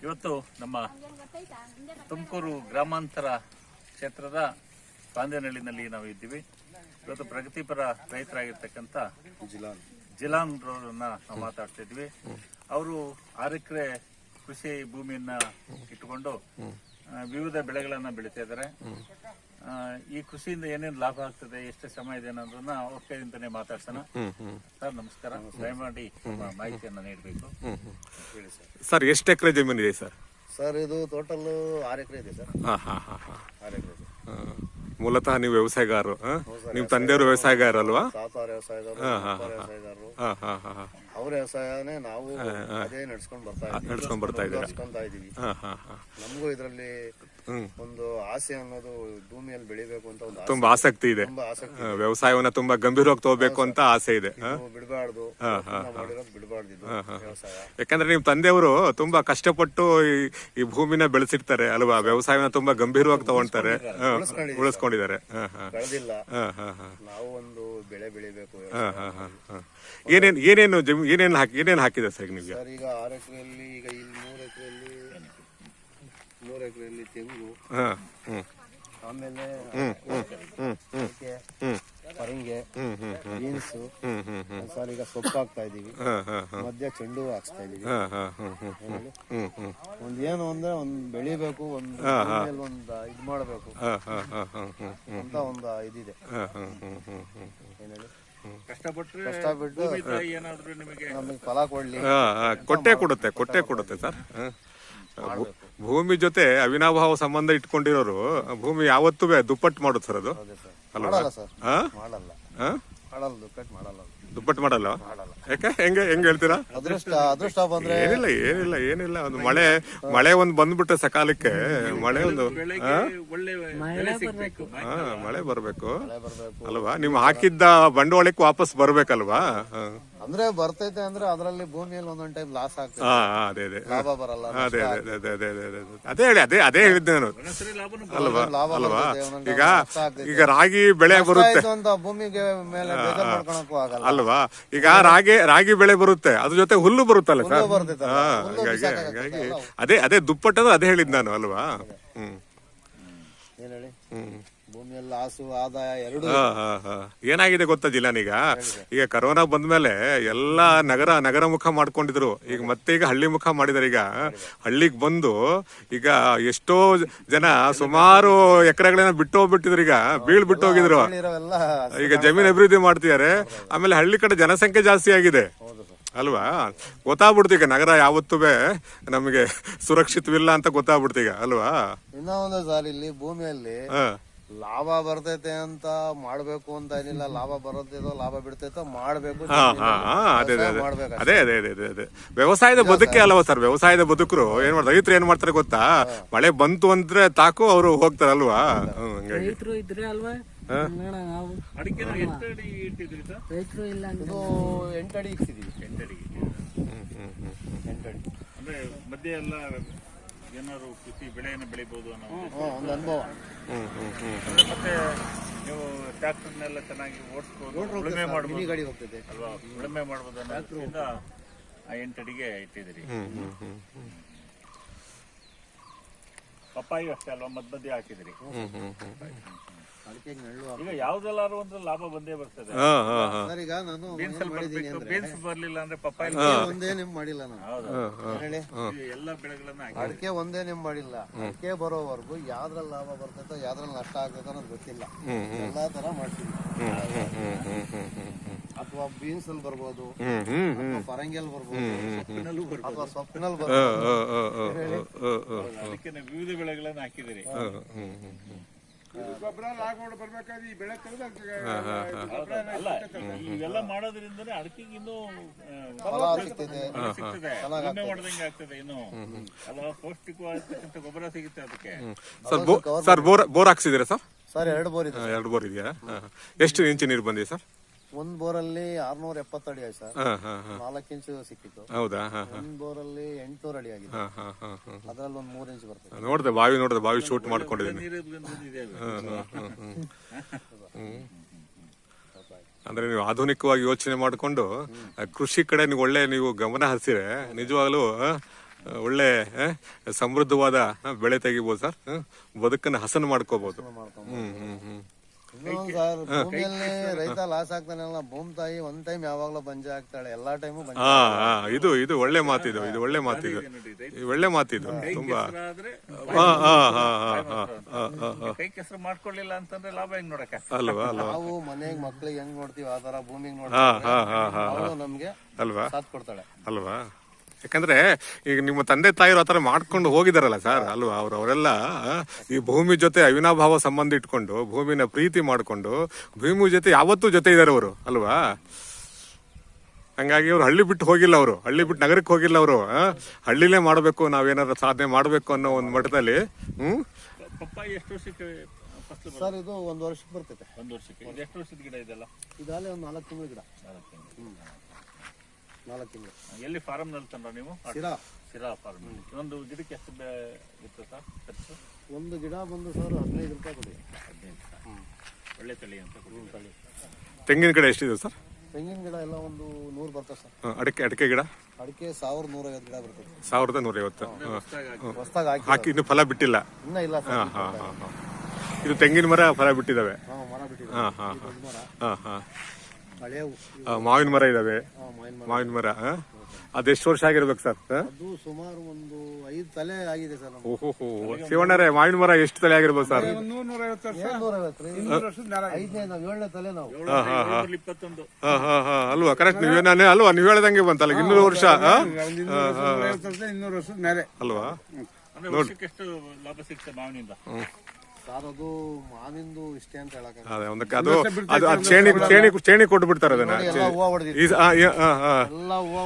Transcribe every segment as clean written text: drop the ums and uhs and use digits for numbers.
ಇವತ್ತು ನಮ್ಮ ತುಮಕೂರು ಗ್ರಾಮಾಂತರ ಕ್ಷೇತ್ರದ ಕಾಂದೇನಹಳ್ಳಿನಲ್ಲಿ ನಾವು ಇದ್ದೀವಿ. ಇವತ್ತು ಪ್ರಗತಿಪರ ರೈತರಾಗಿರ್ತಕ್ಕಂಥ ಜಿಲಾನ್ ರವರನ್ನ ನಾವು ಮಾತಾಡ್ತಾ ಇದ್ವಿ. ಅವರು 6 ಎಕರೆ ಕೃಷಿ ಭೂಮಿಯನ್ನ ಇಟ್ಟುಕೊಂಡು ವಿವಿಧ ಬೆಳೆಗಳನ್ನ ಬೆಳೀತಾ ಇದ್ದಾರೆ. ಈ ಕೃಷಿಯಿಂದ ಏನೇನು ಲಾಭ ಆಗ್ತದೆ, ಎಷ್ಟು ಶ್ರಮ ಇದೆ ಅನ್ನೋದನ್ನ ಅವ್ರ ಕೈಯಿಂದನೇ ಮಾತಾಡ್ಸೋಣ. ಸರ್ ನಮಸ್ಕಾರ, ದಯಮಾಡಿ ಮಾಹಿತಿಯನ್ನ ನೀಡಬೇಕು. ಹೇಳಿ ಸರ್, ಎಷ್ಟು ಎಕರೆ ಜಮೀನು ಇದೆ ಸರ್? ಸರ್ ಇದು ಟೋಟಲ್ 6 ಎಕರೆ ಇದೆ ಸರ್. 6 ಎಕರೆ. ಮೂಲತಃ ನೀವು ವ್ಯವಸಾಯಗಾರರು, ನಿಮ್ ತಂದೆಯವರು ವ್ಯವಸಾಯಗಾರಲ್ವಾ? ತಾತ ವ್ಯವಸಾಯಗಾರರು, ವ್ಯವಸಾಯಗಾರರು. ಅವ್ರ ವ್ಯವಸಾಯನೇ ನಾವು ಅದೇ ನಡ್ಸ್ಕೊಂಡ್ ಬರ್ತಾ ಇದೀವಿ. ನಮಗೂ ಇದರಲ್ಲಿ ಒಂದು ಆಸೆ ಅನ್ನೋದು ಭೂಮಿಯಲ್ಲಿ ಬೆಳಿಬೇಕು ಅಂತ ಒಂದು ತುಂಬಾ ಆಸಕ್ತಿ ಇದೆ. ವ್ಯವಸಾಯವನ್ನ ತುಂಬಾ ಗಂಭೀರವಾಗಿ ತಗೋಬೇಕು ಅಂತ ಆಸೆ ಇದೆ. ಬಿಡಬಾರ್ದು, ಬಿಡಬಾರ್ದು ವ್ಯವಸಾಯ. ಯಾಕಂದ್ರೆ ನಿಮ್ ತಂದೆಯವರು ತುಂಬಾ ಕಷ್ಟಪಟ್ಟು ಈ ಭೂಮಿನ ಬೆಳೆಸಿರ್ತಾರೆ ಅಲ್ವಾ? ವ್ಯವಸಾಯವನ್ನ ತುಂಬಾ ಗಂಭೀರವಾಗಿ ತಗೊಂತಾರೆ, ಉಳಿಸ್ಕೊಂಡಿದ್ದಾರೆ. ಬೆಳೆದಿಲ್ಲ, ನಾವು ಒಂದು ಬೆಳೆ ಬೆಳಿಬೇಕು. ಏನೇನು ಹಾಕಿದೆ ಸರ್ ನಿಮ್ಗೆ? ಸರ್ ಈಗ 6 ಎಕರೆಯಲ್ಲಿ, ಈಗ ಇಲ್ಲಿ 3 ಎಕರೆಯಲ್ಲಿ ತೆಂಗು, ಆಮೇಲೆ ಪರಂಗೆ, ಬೀನ್ಸ್. ಸರ್ ಈಗ ಸೊಪ್ಪು ಹಾಕ್ತಾ ಇದೀವಿ, ಮಧ್ಯ ಚೆಂಡು ಹೂವು ಹಾಕ್ಸ್ತಾ ಇದೀವಿ. ಏನು ಅಂದ್ರೆ ಒಂದ್ ಬೆಳಿಬೇಕು, ಒಂದ್ ಇದ್ ಮಾಡ್ಬೇಕು ಅಂತ ಒಂದು ಇದಿದೆ. ಕಷ್ಟಪಟ್ಟು ನಮಗೆ ಫಲ ಕೊಟ್ಟೆ ಕೊಡುತ್ತೆ ಸರ್. ಭೂಮಿ ಜೊತೆ ಅವಿನಾಭಾವ ಸಂಬಂಧ ಇಟ್ಕೊಂಡಿರೋರು ಭೂಮಿ ಯಾವತ್ತೂ ದುಪ್ಪಟ್ಟು ಮಾಡುತ್ತೆ ಸರ್. ಅದು ಮಾಡಲ್ಲ ಸರ್, ಮಾಡಲ್ಲ ದುಪ್ಪಟ್ಟು ಮಾಡಲ್ಲ. ಯಾಕೆ ಹೆಂಗೆ ಹೇಳ್ತೀರಾ? ಅದೃಷ್ಟ ಬಂದ್ರೆ ಏನಿಲ್ಲ ಒಂದು ಮಳೆ ಒಂದು ಬಂದ್ಬಿಟ್ರೆ ಸಕಾಲಕ್ಕೆ ಮಳೆ ಮಳೆ ಬರ್ಬೇಕು ಅಲ್ವಾ? ನೀವು ಹಾಕಿದ್ದ ಬಂಡವಾಳಕ್ಕೆ ವಾಪಸ್ ಬರ್ಬೇಕಲ್ವಾ? ಅಂದ್ರೆ ಬರ್ತೈತೆ ಅಂದ್ರೆ ಅದರಲ್ಲಿ ಭೂಮಿಯಲ್ಲಿ ಒಂದೊಂದ್ ಟೈಮ್ ಲಾಸ್ ಆಗ್ತದೆ. ಲಾಭ ಬರಲ್ಲ. ಅದೇ ಹೇಳಿದ್ದೆ ನಾನು ಅಲ್ವಾ? ಈಗ ರಾಗಿ ಬೆಳೆ ಬರುತ್ತೆ ಭೂಮಿಗೆ ಮೇಲೆ ಅಲ್ವಾ? ಈಗ ರಾಗಿ ಬೆಳೆ ಬರುತ್ತೆ, ಅದ್ರ ಜೊತೆ ಹುಲ್ಲು ಬರುತ್ತಲ್ಲ ಸರ್. ಹಾಗಾಗಿ ಅದೇ ದುಪ್ಪಟ್ಟದ ಅದೇ ಹೇಳಿದ್ ನಾನು ಅಲ್ವಾ? ಏನ್ ಹೇಳಿ, ಭೂಮಿಯಲ್ಲಿ ಲಾಸು ಆದಾಯ ಎರಡು. ಏನಾಗಿದೆ ಗೊತ್ತಾ ಜಿಲ್ಲಾನೀಗ? ಈಗ ಕರೋನಾ ಬಂದ್ಮೇಲೆ ಎಲ್ಲಾ ನಗರ ಮುಖ ಮಾಡ್ಕೊಂಡಿದ್ರು. ಈಗ ಹಳ್ಳಿ ಮುಖ ಮಾಡಿದಾರೆ. ಈಗ ಹಳ್ಳಿಗೆ ಬಂದು ಈಗ ಎಷ್ಟೋ ಜನ ಸುಮಾರು ಎಕರೆಗಳನ್ನ ಬಿಟ್ಟು ಹೋಗ್ಬಿಟ್ಟಿದ್ರು. ಈಗ ಬಿಟ್ಟು ಹೋಗಿದ್ರು. ಈಗ ಜಮೀನ್ ಅಭಿವೃದ್ಧಿ ಮಾಡ್ತಿದ್ದಾರೆ. ಆಮೇಲೆ ಹಳ್ಳಿ ಕಡೆ ಜನಸಂಖ್ಯೆ ಜಾಸ್ತಿ ಆಗಿದೆ ಅಲ್ವಾ? ಗೊತ್ತಾಗ್ಬಿಡ್ತು ಈಗ ನಗರ ಯಾವತ್ತೂ ನಮಗೆ ಸುರಕ್ಷಿತವಿಲ್ಲ ಅಂತ ಗೊತ್ತಾಗ್ಬಿಡ್ತು ಈಗ ಅಲ್ವಾ? ಇನ್ನೂ ಒಂದು ಸಾರಿ ಇಲ್ಲಿ ಭೂಮಿಯಲ್ಲಿ ಲಾಭ ಬರ್ತೈತೆ ಅಂತ ಮಾಡ್ಬೇಕು ಅಂತ ಏನಿಲ್ಲ. ಲಾಭ ಬರೋದೇದೋ ಲಾಭ ಬಿಡ್ತೈತೋ ಮಾಡ್ಬೇಕು. ಅದೇ ವ್ಯವಸಾಯದ ಬದುಕೆ ಅಲ್ವಾ ಸರ್? ವ್ಯವಸಾಯದ ಬದುಕರು ಏನ್ ಮಾಡ್ತಾರೆ, ರೈತರು ಏನ್ ಮಾಡ್ತಾರೆ ಗೊತ್ತಾ? ಮಳೆ ಬಂತು ಅಂದ್ರೆ ತಾಕು ಅವರು ಹೋಗ್ತಾರಲ್ವಾ? ರೈತರು ಇದ್ರೆ ಅಲ್ವಾ ಅಡಿಕೆ 8 ಅಡಿ ಇಟ್ಟಿದ್ರಿ ಸರ್? ರೈತರು ಇಲ್ಲ, 8 ಅಡಿ ಇಕ್ಸಿದೀವಿ. 8 ಅಡಿ ಅಂದ್ರೆ ಮಧ್ಯೆ ಎಲ್ಲ ಏನಾದ್ರು ಕೃಷಿ ಬೆಳೆಯನ್ನು ಬೆಳಿಬಹುದು ಅನ್ನೋ ಒಂದು ಅನುಭವ. ಮತ್ತೆ ನೀವು ಟ್ರ್ಯಾಕ್ಟರ್ನೆಲ್ಲ ಚೆನ್ನಾಗಿ ಓಡಿಸ್ಬೋದು, ಉಳುಮೆ ಮಾಡ್ಬೋದು, ಗಾಡಿ ಹೋಗ್ತದೆ ಅಲ್ವಾ? ಉಳುಮೆ ಮಾಡ್ಬೋದು ಅನ್ನೋದ್ರಿಂದ 8 ಅಡಿಗೆ ಇಟ್ಟಿದ್ದೀರಿ. ಪಪ್ಪಾಯಿ ಅಷ್ಟೇ ಅಲ್ವಾ? ಮಧ್ಯೆ ಹಾಕಿದಿರಿ. ಈಗ ಯಾವ್ದೆಲ್ಲಾರು ಒಂದು ಲಾಭ ಬಂದೇ ಬರ್ತದೆ. ಈಗ ನಾನು ಬೀನ್ಸ್ ಬರ್ಲಿಲ್ಲ ಅಂದ್ರೆ ಪಪ್ಪಾಯಿ ಒಂದೇ ನಿಮ್ ಮಾಡಿಲ್ಲ ನಾನು. ಎಲ್ಲ ಬೆಳೆಗಳನ್ನ ಅಡಿಕೆ ಒಂದೇ ನಿಮ್ ಮಾಡಿಲ್ಲ. ಅಡಿಕೆ ಬರೋವರೆಗೂ ಯಾವ್ದ್ರಲ್ಲಿ ಲಾಭ ಬರ್ತೈತೋ ಯಾವ್ದ್ರಲ್ಲಿ ನಷ್ಟ ಆಗ್ತೈತೋ ಅನ್ನೋದು ಗೊತ್ತಿಲ್ಲ. ಎಲ್ಲಾ ತರ ಮಾಡ್ತೀವಿ. ಅಥವಾ ಬೀನ್ಸ್ ಅಲ್ಲಿ ಬರ್ಬೋದು, ಪರಂಗಿಯಲ್ಲಿ ಬರ್ಬೋದು, ಅಥವಾ ಸೊಪ್ಪಿನಲ್ಲಿ ಬರ್ಬೋದು. ಅದಕ್ಕೆ ವಿವಿಧ ಬೆಳೆಗಳನ್ನ ಹಾಕಿದಿರಿ. ಇವೆಲ್ಲ ಮಾಡೋದ್ರಿಂದನೇ ಅಡಿಕೆಗೆ ಇನ್ನೂ ಸಿಗ್ತದೆ, ಮಾಡ್ದಂಗೆ ಆಗ್ತದೆ. ಇನ್ನು ಅಲ್ಲ, ಪೌಷ್ಟಿಕವಾಗಿರ್ತಕ್ಕಂಥ ಗೊಬ್ಬರ ಸಿಗುತ್ತೆ ಅದಕ್ಕೆ. ಸರ್ ಬೋರ್ ಹಾಕ್ಸಿದ್ದೀರಾ ಸರ್? ಸರ್ 2 ಬೋರ್ ಇದೆ. 2 ಬೋರ್ ಇದೆಯಾ? ಎಷ್ಟು ಇಂಚು ನೀರು ಬಂದಿದೆ ಸರ್? ಒಂದ್ ಬೋರಲ್ಲಿ 670 ಅಡಿ ಆಯ್ತು ಸರ್. 4 ಇಂಚು ಸಿಕ್ಕಿತ್ತು. ಹೌದಾ? ಒಂದ್ ಬೋರಲ್ಲಿ 800 ಅಡಿ ಆಗಿದೆ. ಅದ್ರಲ್ಲಿ ಒಂದ್ 3 ಇಂಚು ಬರ್ತದೆ. ನೋಡಿದೆ ಬಾವಿ ಶೂಟ್ ಮಾಡ್ಕೊಂಡಿದ್ದೀನಿ. ಅಂದ್ರೆ ನೀವು ಆಧುನಿಕವಾಗಿ ಯೋಚನೆ ಮಾಡಿಕೊಂಡು ಕೃಷಿ ಕಡೆ ನೀವು ಒಳ್ಳೆ ಗಮನ ಹರಿಸಿದ್ರೆ ನಿಜವಾಗ್ಲೂ ಒಳ್ಳೆ ಸಮೃದ್ಧವಾದ ಬೆಳೆ ತೆಗಿಬೋದು ಸರ್. ಬದುಕನ್ನು ಹಸನು ಮಾಡ್ಕೋಬಹುದು. ಇನ್ನೊಂದು ಸರ್, ಭೂಮಿಯಲ್ಲಿ ರೈತ ಲಾಸ್ ಆಗ್ತಾನಲ್ಲ, ಭೂಮಿ ತಾಯಿ ಒಂದ್ ಟೈಮ್ ಯಾವಾಗ್ಲೂ ಬಂಜ ಆಗ್ತಾಳೆ, ಎಲ್ಲಾ ಟೈಮು ಬಂಜ. ಇದು ಒಳ್ಳೆ ಮಾತಿದು, ಇದು ಒಳ್ಳೆ ಮಾತಿದು, ಒಳ್ಳೆ ಮಾತಿದು ತುಂಬಾ. ಕೈ ಕೆಸರು ಮಾಡ್ಕೊಳ್ಳಿಲ್ಲ ಅಂತಂದ್ರೆ ಲಾಭ ಹೆಂಗ್ ನೋಡಕ್ಕೆ ಅಲ್ವಾ? ನಾವು ಮನೆಗ್ ಮಕ್ಳಿಗೆ ಹೆಂಗ್ ನೋಡ್ತೀವಿ ಆ ತರ ಭೂಮಿಗೆ ನೋಡ್ತೀವಿ, ನಮ್ಗೆ ಅಲ್ವಾ? ಸಾಥ್ ಕೊಡ್ತಾಳೆ ಅಲ್ವಾ? ಯಾಕಂದ್ರೆ ಈಗ ನಿಮ್ಮ ತಂದೆ ತಾಯಿರು ಆತರ ಮಾಡ್ಕೊಂಡು ಹೋಗಿದಾರಲ್ಲ ಸರ್, ಅಲ್ವಾ? ಅವರೆಲ್ಲ ಈ ಭೂಮಿ ಜೊತೆ ಅವಿನಾಭಾವ ಸಂಬಂಧ ಇಟ್ಕೊಂಡು, ಭೂಮಿನ ಪ್ರೀತಿ ಮಾಡ್ಕೊಂಡು, ಭೂಮಿ ಜೊತೆ ಯಾವತ್ತೂ ಜೊತೆ ಇದಾರೆ ಅವರು, ಅಲ್ವಾ? ಹಂಗಾಗಿ ಅವ್ರು ಹಳ್ಳಿ ಬಿಟ್ಟು ಹೋಗಿಲ್ಲ, ಅವರು ಹಳ್ಳಿ ಬಿಟ್ಟು ನಗರಕ್ಕೆ ಹೋಗಿಲ್ಲ, ಅವರು ಹಳ್ಳಿಲೇ ಮಾಡ್ಬೇಕು, ನಾವೇನಾದ್ರು ಸಾಧನೆ ಮಾಡ್ಬೇಕು ಅನ್ನೋ ಒಂದು ಮಟ್ಟದಲ್ಲಿ. ಪಪ್ಪಾಯಿ ಎಷ್ಟು ವರ್ಷಕ್ಕೆ ಫಸಲು ಸರ್? ಇದು 1 ವರ್ಷಕ್ಕೆ ಬರ್ತೈತೆ. 1 ವರ್ಷಕ್ಕೆ. ಇದು ಎಷ್ಟು ವರ್ಷದ ಗಿಡ ಇದೆಲ್ಲ? ಇದಾಲೆ ಒಂದು 4 ತಿಂಗಳು ಗಿಡ. 4 ತಿಂಗಳು. ಎಲ್ಲಿ ಫಾರಂ ನಲ್ಲಿ ತಂದ್ರ ನೀವು? ಸಿರಾ ಫಾರ್ಮ್. ಒಂದು ಗಿಡಕ್ಕೆ ಎಷ್ಟು ಇತ್ತು ಸರ್ ಖರ್ಚು? ಒಂದು ಗಿಡ ಬಂದು ಸರ್ 15 ರೂಪಾಯಿ ಕೊಡಿ. 15. ಒಳ್ಳೆ ತಳಿ ಅಂತ ತಳಿ. ತೆಂಗಿನ ಗಿಡ ಎಷ್ಟಿದೆ ಸರ್? ತೆಂಗಿನ ಗಿಡ ಎಲ್ಲ ಒಂದು 100 ಬರ್ತದೆ ಸರ್. ಅಡಿಕೆ ಗಿಡ? ಅಡಿಕೆ 1150 ಗಿಡ ಬರ್ತದೆ. 1150. ಹೊಸದಾಗಿ ಹಾಕಿ ಇನ್ನು ಫಲ ಬಿಟ್ಟಿಲ್ಲ? ಇನ್ನ ಇಲ್ಲ ಸರ್. ಇದು ತೆಂಗಿನ ಮರ ಫಲ ಬಿಟ್ಟಿದಾವೆ? ಮರ ಬಿಟ್ಟಿದೆ. ಮಾವಿನ ಮರ ಇದಾವೆ? ಮಾವಿನ ಮರ ಅದೆಷ್ಟು ವರ್ಷ ಆಗಿರ್ಬೇಕು ಸರ್? ಅದು ಸುಮಾರು ಒಂದು 5 ತಲೆ ಆಗಿದೆ ಸರ್. ಓಹೋ, ಶಿವಣ್ಣರೇ, ಮಾವಿನ ಮರ ಎಷ್ಟು ತಲೆ ಆಗಿರ್ಬೋದು ಸರ್? 7ನೇ ತಲೆ ನಾವು. 21. ಅಲ್ವಾ? ಕರೆಕ್ಟ್. ನೀವೇನೇ ಅಲ್ವಾ? ನೀವು ಹೇಳ್ದಂಗೆ ಬಂತಲ್ಲ, 200 ವರ್ಷ ಅಲ್ವಾ? ಅಂದ್ರೆ ವರ್ಷಕ್ಕೆ ಎಷ್ಟು ಲಾಭ ಸಿಗ್ತದೆ ಮಾವಿನಿಂದ? ಸರ್ ಅದು ಮಾವಿಂದು ಇಷ್ಟೇ ಅಂತ ಹೇಳಕ್ ಚೇಣಿ ಕೊಟ್ಟು ಬಿಡ್ತಾರೆ ಅದನ್ನ. ಎಲ್ಲ ಹೂವು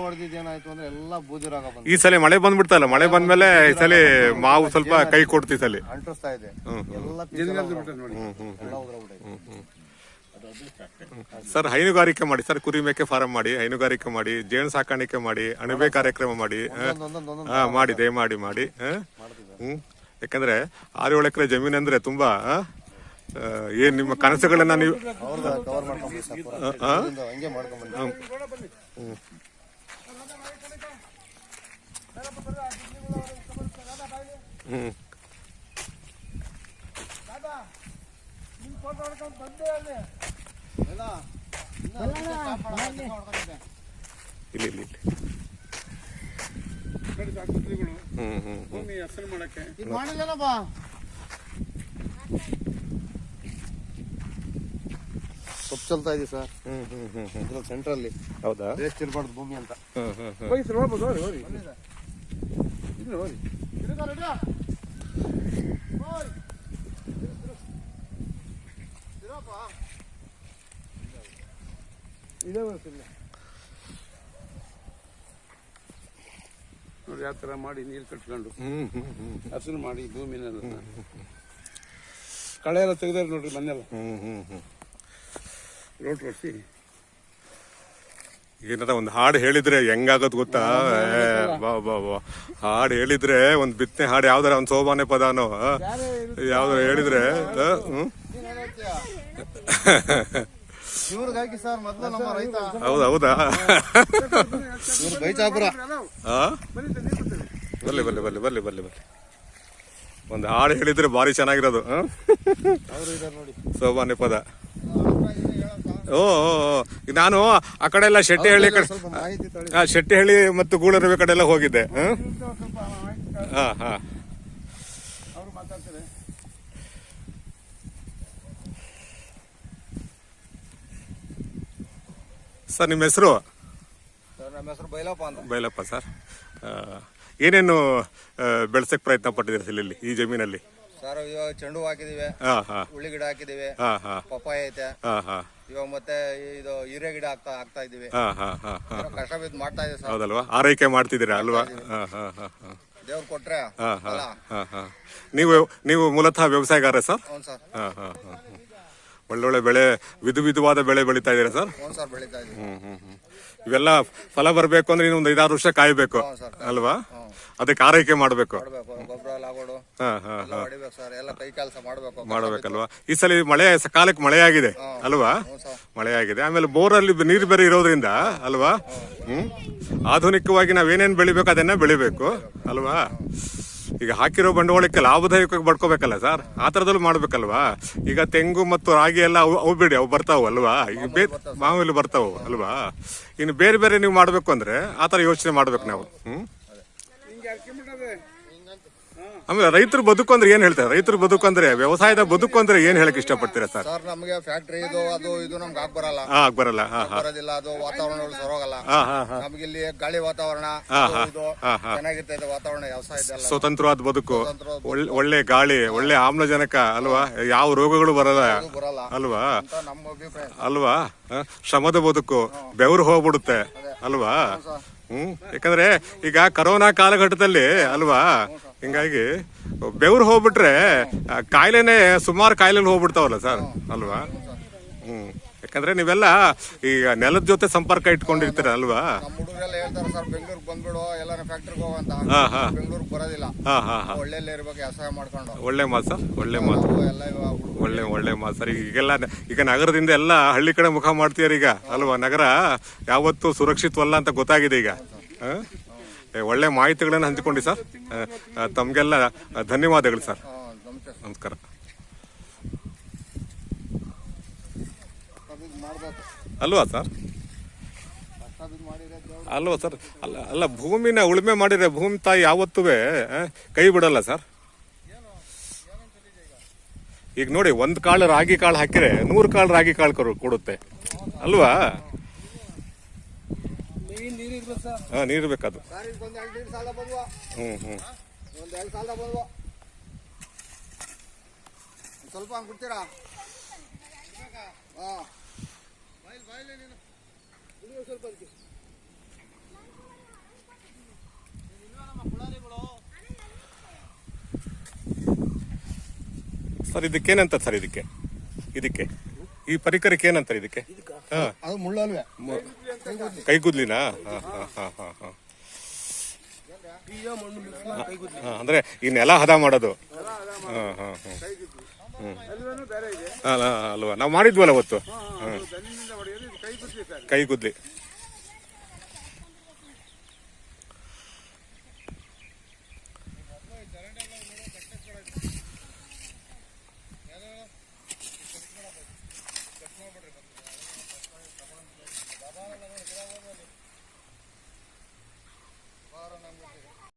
ಹೊಡೆದಿದ್ದು ಏನಾಯ್ತು ಅಂದ್ರೆ ಎಲ್ಲ ಬೂದಿರಾಗ ಬಂದು ಈ ಸಲ ಮಳೆ ಬಂದ್ಬಿಡ್ತಲ್ಲ, ಮಳೆ ಬಂದ್ಮೇಲೆ ಈ ಸಲ ಮಾವು ಸ್ವಲ್ಪ ಕೈ ಕೊಡ್ತಿ ಸಲ ಅಂಟಿಸ್ತಾ ಇದೆ. ಸರ್, ಹೈನುಗಾರಿಕೆ ಮಾಡಿ ಸರ್, ಕುರಿ ಮೇಕೆ ಫಾರಂ ಮಾಡಿ, ಹೈನುಗಾರಿಕೆ ಮಾಡಿ, ಜೇನು ಸಾಕಾಣಿಕೆ ಮಾಡಿ, ಅಣಬೆ ಕಾರ್ಯಕ್ರಮ ಮಾಡಿ, ದಯಮಾಡಿ ಮಾಡಿ. ಯಾಕಂದ್ರೆ 6-7 ಎಕರೆ ಜಮೀನ್ ಅಂದ್ರೆ ತುಂಬಾ ಏನ್ ನಿಮ್ಮ ಕನಸುಗಳನ್ನ ನೀವು ಕವರ್ ಮಾಡ್ಕೊಂಡ್ಬಂದು ಇಲ್ಲಿ ಸೊಪ್ಪು ಚಲ್ತಾ ಇದೆ ಸರ್ ಸೆಂಟ್ರಲ್ಲಿ. ಹೌದಾ? ವೇಸ್ಟ್ ಇರಬಾರ್ದು ಭೂಮಿ ಅಂತ. ನೋಡಿ ಯಾವ ಥರ ಮಾಡಿ ನೀರು ಕಟ್ಕೊಂಡು ಹಸಿರು ಮಾಡಿ ಭೂಮಿನೆಲ್ಲ ಕಳೆ ಎಲ್ಲ ತೆಗೆದಾರೆ ನೋಡ್ರಿ ಮನೆಲ್ಲ ರೋಟ್ ಹೊಡಿಸಿ. ಏನಾರ ಒಂದು ಹಾಡು ಹೇಳಿದ್ರೆ ಹೆಂಗಾಗತ್ ಗೊತ್ತಾ? ಹಾಡು ಹೇಳಿದ್ರೆ ಒಂದ್ ಬಿತ್ತನೆ ಹಾಡು ಯಾವ್ದಾರ ಒಂದ್ ಸೋಬಾನೆ ಪದಾನೋ ಯಾವ್ದಾರ ಹೇಳಿದ್ರೆ ಇವ್ರಿಗಾಗಿ ಸರ್ ಮೊದಲು ನಮ್ಮ ರೈತ. ಹೌದಾ? ಬೈಚಾಪುರ ಬರ್ಲಿ. ಒಂದು ಹಾಡು ಹೇಳಿದ್ರೆ ಭಾರಿ ಚೆನ್ನಾಗಿರೋದು. ಸೋಬಾನೆ ಪದ. ನಾನು ಆ ಕಡೆ ಎಲ್ಲ ಶೆಟ್ಟಿಹಳ್ಳಿ ಶೆಟ್ಟಿಹಳ್ಳಿ ಮತ್ತು ಗೂಳರವೆ ಕಡೆ ಎಲ್ಲ ಹೋಗಿದ್ದೆ. ಸರ್, ನಿಮ್ಮ ಹೆಸರು? ನಮ್ಮ ಹೆಸರು ಬೈಲಪ್ಪ ಅಂತ. ಬೈಲಪ್ಪ ಸರ್. ಏನೇನು ಬೆಳೆಸಕ್ ಪ್ರಯತ್ನ ಪಟ್ಟಿದ್ದೀರಿ ಇಲ್ಲಿ ಈ ಜಮೀನಲ್ಲಿ? ಸರ್, ಇವಾಗ ಚೆಂಡು ಹಾಕಿದಿವಿ, ಉಳ್ಳಿ ಗಿಡ ಹಾಕಿದಿವಿ, ಪಪ್ಪಾಯ ಐತೆ, ಇವಾಗ ಮತ್ತೆ ಇದು ಹೀರೆ ಗಿಡ ಹಾಕ್ತಾ ಇದೀವಿ. ಕಷ್ಟ ಬಿದ್ದು ಮಾಡ್ತಾ ಇದೀವಿ ಸರ್. ಹೌದಲ್ವಾ? ಆರೈಕೆ ಮಾಡ್ತಿದ್ದೀರಾ ಅಲ್ವಾ? ದೇವ್ರು ಕೊಟ್ರೆ. ನೀವು ಮೂಲತಃ ವ್ಯವಸಾಯಗಾರ ಸರ್? ಹೌದು ಸರ್. ಒಳ್ಳೊಳ್ಳೆ ಬೆಳೆ, ವಿಧವಾದ ಬೆಳೆ ಬೆಳೀತಾ ಇದೀರಾ ಸರ್? ಹೌದು ಸರ್, ಬೆಳೀತಾ ಇದೀವಿ. ಇವೆಲ್ಲ ಫಲ ಬರ್ಬೇಕು ಅಂದ್ರೆ ಇನ್ನೊಂದು 5-6 ವರ್ಷ ಕಾಯ್ಬೇಕು ಅಲ್ವಾ? ಅದಕ್ಕೆ ಆರೈಕೆ ಮಾಡಬೇಕು. ಗೊಬ್ಬರ ಎಲ್ಲ ಹಾಕೋಡು ಹಾ ಹಾ ಎಲ್ಲ ಹೊಡಿಬೇಕು ಸರ್, ಎಲ್ಲ ಕೈ ಕೆಲಸ ಮಾಡ್ಬೇಕು. ಮಾಡ್ಬೇಕಲ್ವಾ? ಈ ಸಲ ಮಳೆ ಸಕಾಲಕ್ಕೆ ಮಳೆ ಆಗಿದೆ ಅಲ್ವಾ? ಮಳೆ ಆಗಿದೆ. ಆಮೇಲೆ ಬೋರಲ್ಲಿ ನೀರು ಬೇರೆ ಇರೋದ್ರಿಂದ ಅಲ್ವಾ? ಆಧುನಿಕವಾಗಿ ನಾವೇನೇನ್ ಬೆಳಿಬೇಕು ಅದನ್ನ ಬೆಳಿಬೇಕು ಅಲ್ವಾ? ಈಗ ಹಾಕಿರೋ ಬಂಡವಾಳಕ್ಕೆ ಲಾಭದಾಯಕವಾಗಿ ಬಡ್ಕೋಬೇಕಲ್ಲ ಸರ್, ಆ ತರದಲ್ಲೂ ಮಾಡ್ಬೇಕಲ್ವಾ? ಈಗ ತೆಂಗು ಮತ್ತು ರಾಗಿ ಎಲ್ಲ ಅವು ಬಿಡಿ, ಅವು ಬರ್ತಾವ ಅಲ್ವಾ? ಈಗ ಮಾಮೂಲಿ ಬರ್ತಾವ ಅಲ್ವಾ? ಇನ್ನು ಬೇರೆ ಬೇರೆ ನೀವು ಮಾಡ್ಬೇಕು ಅಂದ್ರೆ ಆ ತರ ಯೋಚನೆ ಮಾಡ್ಬೇಕು ನಾವು. ಆಮೇಲೆ ರೈತರ ಬದುಕು ಅಂದ್ರೆ ಏನ್ ಹೇಳ್ತಾರೆ? ರೈತರ ಬದುಕು ಅಂದ್ರೆ, ವ್ಯವಸಾಯದ ಬದುಕು ಅಂದ್ರೆ ಏನ್ ಹೇಳಕ್ ಇಷ್ಟಪಡ್ತೀರಾ ಸರ್? ಸರ್ ನಮಗೆ ಫ್ಯಾಕ್ಟ್ರಿ ಇದು ಅದು ಇದು ನಮ್ಗೆ ಬರಲ್ಲ. ಬರಲ್ಲ. ಬರೋದಿಲ್ಲ, ಅದು ವಾತಾವರಣ ಸರೋಗಲ್ಲ. ನಮ್ಗೆ ಇಲ್ಲಿ ಗಾಳಿ ವಾತಾವರಣ ಇದು ಚೆನ್ನಾಗಿರ್ತದೆ, ವಾತಾವರಣ ವ್ಯವಸಾಯದಲ್ಲ ಸ್ವತಂತ್ರವಾದ ಬದುಕು, ಒಳ್ಳೆ ಗಾಳಿ, ಒಳ್ಳೆ ಆಮ್ಲಜನಕ ಅಲ್ವಾ? ಯಾವ ರೋಗಗಳು ಬರಲ್ಲ ಅಲ್ವಾ? ನಮ್ಮ ಅಭಿಪ್ರಾಯ ಅಲ್ವಾ? ಶ್ರಮದ ಬದುಕು, ಬೆವರು ಹೋಗ್ಬಿಡುತ್ತೆ ಅಲ್ವಾ? ಯಾಕಂದ್ರೆ ಈಗ ಕರೋನಾ ಕಾಲಘಟ್ಟದಲ್ಲಿ ಅಲ್ವಾ, ಹಿಂಗಾಗಿ ಬೆವರು ಹೋಗ್ಬಿಟ್ರೆ ಕಾಯಿಲೆನೆ, ಸುಮಾರು ಕಾಯಿಲೆ ಹೋಗ್ಬಿಡ್ತಾವಲ್ಲ ಸರ್ ಅಲ್ವಾ? ಯಾಕಂದ್ರೆ ನೀವೆಲ್ಲ ಈಗ ನೆಲದ ಜೊತೆ ಸಂಪರ್ಕ ಇಟ್ಕೊಂಡಿರ್ತೀರ ಅಲ್ವಾ? ನಮ್ಮ ಹುಡುಗರೆಲ್ಲ ಹೇಳ್ತಾರೆ ಸರ್, ಬೆಂಗಳೂರಿಗೆ ಬಂದ್ಬಿಡು, ಎಲ್ಲ ಫ್ಯಾಕ್ಟ್ರಿಗೆ ಹೋಗಂತ. ಬೆಂಗಳೂರಿಗೆ ಬರೋದಿಲ್ಲ, ಒಳ್ಳೆ ಇರ್ಬೇಕು, ವ್ಯವಸಾಯ ಮಾಡ್ಕೊಂಡು. ಒಳ್ಳೆ ಮಾತು ಸರ್, ಒಳ್ಳೆ ಮಾತು, ಎಲ್ಲ ಒಳ್ಳೆ ಮಾತು ಸರ್. ಈಗ ನಗರದಿಂದ ಎಲ್ಲ ಹಳ್ಳಿ ಕಡೆ ಮುಖ ಮಾಡ್ತೀರ ಈಗ ಅಲ್ವಾ? ನಗರ ಯಾವತ್ತೂ ಸುರಕ್ಷಿತವಲ್ಲ ಅಂತ ಗೊತ್ತಾಗಿದೆ ಈಗ. ಒಳ್ಳೆ ಮಾಹಿತಿಗಳನ್ನ ಹಂಚಿಕೊಂಡಿ ಸರ್. ತಮ್ಗೆಲ್ಲ ಧನ್ಯವಾದಗಳು ಸರ್. ನಮಸ್ಕಾರ. ಅಲ್ವಾ ಸರ್? ಅಲ್ವಾ ಸರ್? ಅಲ್ಲ ಭೂಮಿನ ಉಳುಮೆ ಮಾಡಿದ್ರೆ ಭೂಮಿ ತಾಯಿ ಯಾವತ್ತೂ ಕೈ ಬಿಡಲ್ಲ ಸರ್. ಈಗ ನೋಡಿ, 1 ಕಾಳು ರಾಗಿ ಕಾಳು ಹಾಕಿದ್ರೆ 100 ಕಾಳು ರಾಗಿ ಕಾಳು ಕೊಡುತ್ತೆ ಅಲ್ವಾ? ನೀರು ಬೇಕದು. ಸ್ವಲ್ಪ ಬಿಡ್ತೀರಾ? ಸರ್ ಇದಕ್ಕೇನಂತ ಸರ್? ಇದಕ್ಕೆ ಈ ಪರಿಕರಕ್ಕೆ ಏನಂತಾರೆ ಇದಕ್ಕೆ? ಅದು ಮುಳ್ಳಲ್ವೇ, ಕೈಗುದ್ಲಿನಾ? ಅಂದ್ರೆ ಈ ನೆಲ ಹದ ಮಾಡೋದು. ಅಲ್ವಾ? ನಾವು ಮಾಡಿದ್ವಲ್ಲ ಅವತ್ತು ಕೈಗುದ್ಲಿ.